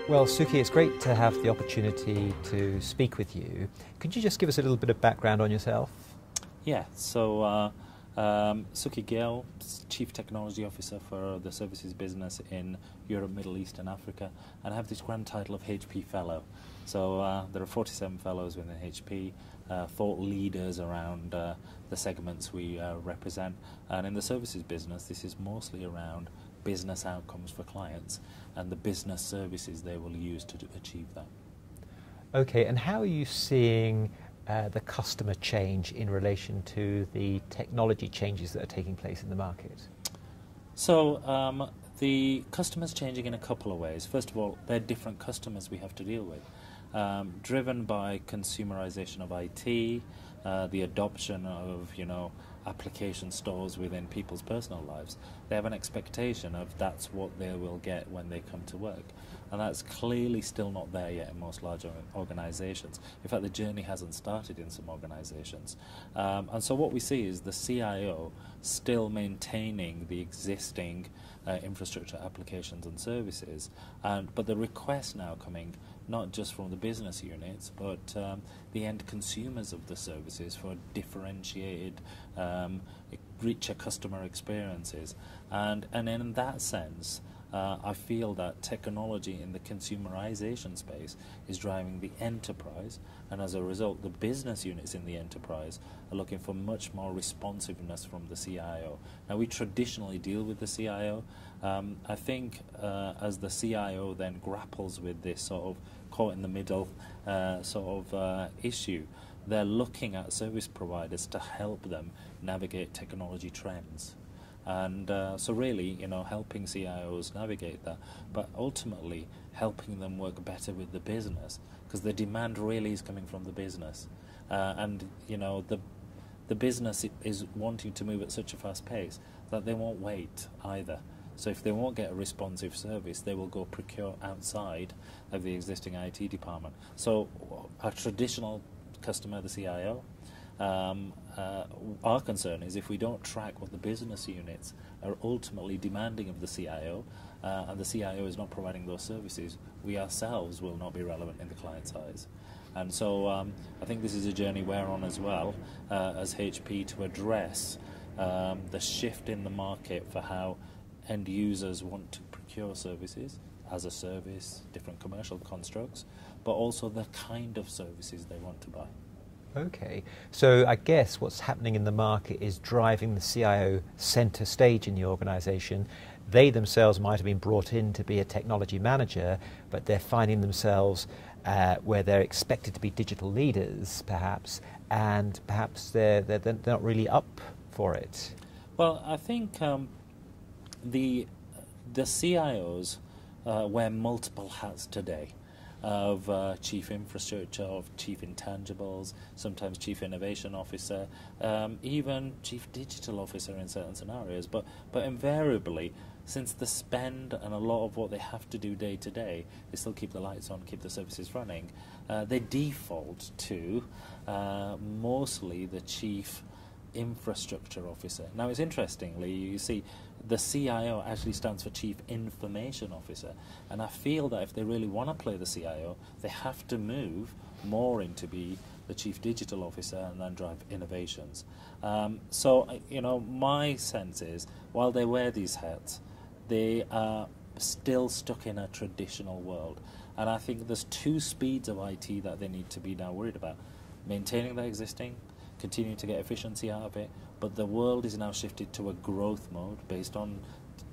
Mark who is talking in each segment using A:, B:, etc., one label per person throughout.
A: Well, Suki, it's great to have the opportunity to speak with you. Could you just give us a little bit of background on yourself?
B: Yeah, so Suki Gill, Chief Technology Officer for the services business in Europe, Middle East and Africa, and I have this grand title of HP Fellow. So there are 47 fellows within HP, thought leaders around the segments we represent, and in the services business this is mostly around business outcomes for clients and the business services they will use to achieve that.
A: Okay, and how are you seeing the customer change in relation to the technology changes that are taking place in the market?
B: So the customers changing in a couple of ways. First of all, they're different customers we have to deal with. Driven by consumerization of IT, the adoption of, application stores within people's personal lives, they have an expectation of that's what they will get when they come to work. And that's clearly still not there yet in most larger organizations. In fact, the journey hasn't started in some organizations. And so what we see is the CIO still maintaining the existing infrastructure applications and services, but the request now coming not just from the business units, but the end consumers of the services for differentiated, richer customer experiences. And in that sense, I feel that technology in the consumerization space is driving the enterprise, and as a result, the business units in the enterprise are looking for much more responsiveness from the CIO. Now, we traditionally deal with the CIO. I think as the CIO then grapples with this sort of caught in the middle issue, they're looking at service providers to help them navigate technology trends. And so really, helping CIOs navigate that, but ultimately helping them work better with the business, because the demand really is coming from the business. And the business is wanting to move at such a fast pace that they won't wait either. So if they won't get a responsive service, they will go procure outside of the existing IT department. So our traditional customer, the CIO, our concern is if we don't track what the business units are ultimately demanding of the CIO, and the CIO is not providing those services, we ourselves will not be relevant in the client's eyes. And so I think this is a journey we're on as well as HP to address the shift in the market for how end users want to procure services as a service, different commercial constructs, but also the kind of services they want to buy.
A: Okay, so I guess what's happening in the market is driving the CIO center stage in the organization. They themselves might have been brought in to be a technology manager, but they're finding themselves where they're expected to be digital leaders, perhaps, and perhaps they're not really up for it.
B: Well, I think the CIOs wear multiple hats today, of chief infrastructure, of chief intangibles, sometimes chief innovation officer, even chief digital officer in certain scenarios. But invariably, since the spend and a lot of what they have to do day to day is still keep the lights on, keep the services running, they default to mostly the chief infrastructure officer. Now, it's interestingly, you see, the CIO actually stands for Chief Information Officer, and I feel that if they really want to play the CIO, they have to move more into be the Chief Digital Officer and then drive innovations. So, my sense is, while they wear these hats, they are still stuck in a traditional world, and I think there's two speeds of IT that they need to be now worried about: maintaining their existing, continuing to get efficiency out of it, but the world is now shifted to a growth mode based on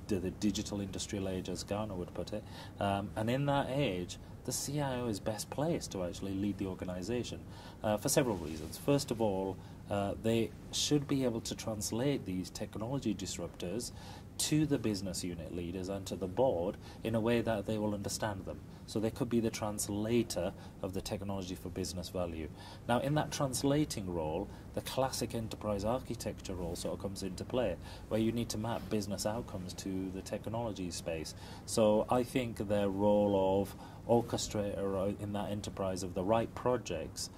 B: the digital industrial age, as Garner would put it, and in that age, the CIO is best placed to actually lead the organization for several reasons. First of all, they should be able to translate these technology disruptors to the business unit leaders and to the board in a way that they will understand them. So they could be the translator of the technology for business value. Now, in that translating role, the classic enterprise architecture role sort of comes into play, where you need to map business outcomes to the technology space. So I think their role of orchestrator in that enterprise of the right projects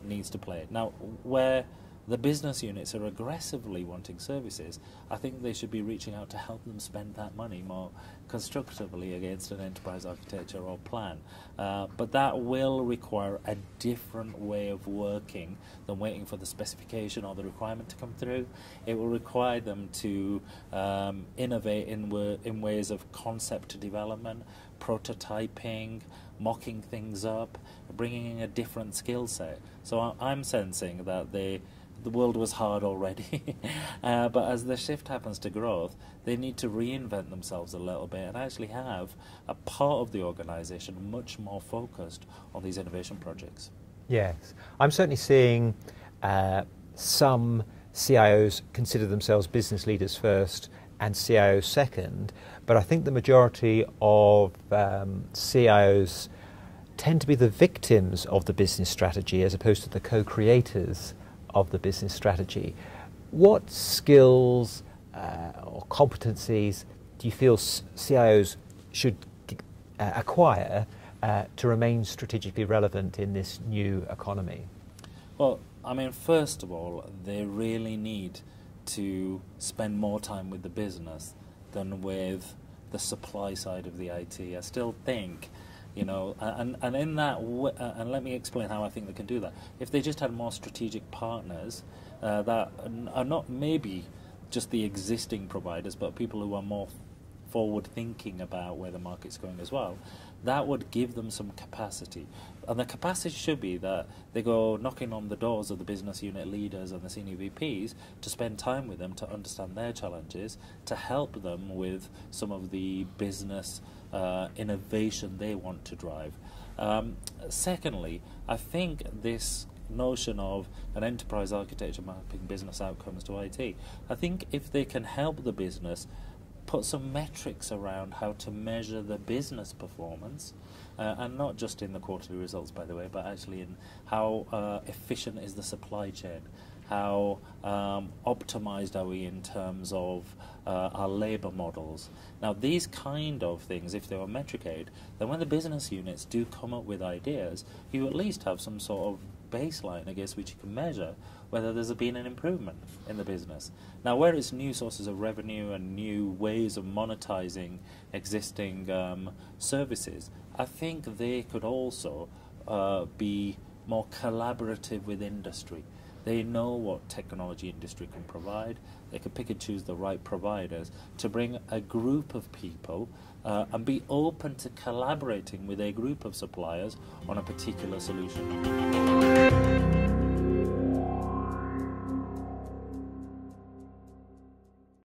B: needs to play. Now, where the business units are aggressively wanting services, I think they should be reaching out to help them spend that money more constructively against an enterprise architecture or plan. But that will require a different way of working than waiting for the specification or the requirement to come through. It will require them to innovate in ways of concept development, prototyping, mocking things up, bringing in a different skill set. So I'm sensing that the world was hard already, but as the shift happens to growth, they need to reinvent themselves a little bit and actually have a part of the organisation much more focused on these innovation projects.
A: Yes, I'm certainly seeing some CIOs consider themselves business leaders first and CIOs second, but I think the majority of CIOs tend to be the victims of the business strategy as opposed to the co-creators of the business strategy. What skills or competencies do you feel CIOs should acquire to remain strategically relevant in this new economy?
B: Well, I mean, first of all, they really need to spend more time with the business than with the supply side of the IT. I still think, you know, and in that, and let me explain how I think they can do that. If they just had more strategic partners that are not maybe just the existing providers, but people who are more forward thinking about where the market's going as well, that would give them some capacity. And the capacity should be that they go knocking on the doors of the business unit leaders and the senior VPs to spend time with them to understand their challenges, to help them with some of the business innovation they want to drive. Secondly, I think this notion of an enterprise architecture mapping business outcomes to IT, I think if they can help the business put some metrics around how to measure the business performance, and not just in the quarterly results, by the way, but actually in how efficient is the supply chain, how optimized are we in terms of our labor models. Now, these kind of things, if they were metricated, then when the business units do come up with ideas, you at least have some sort of baseline against which you can measure whether there's been an improvement in the business. Now, where it's new sources of revenue and new ways of monetizing existing services, I think they could also be more collaborative with industry. They know what technology industry can provide. They can pick and choose the right providers to bring a group of people and be open to collaborating with a group of suppliers on a particular solution.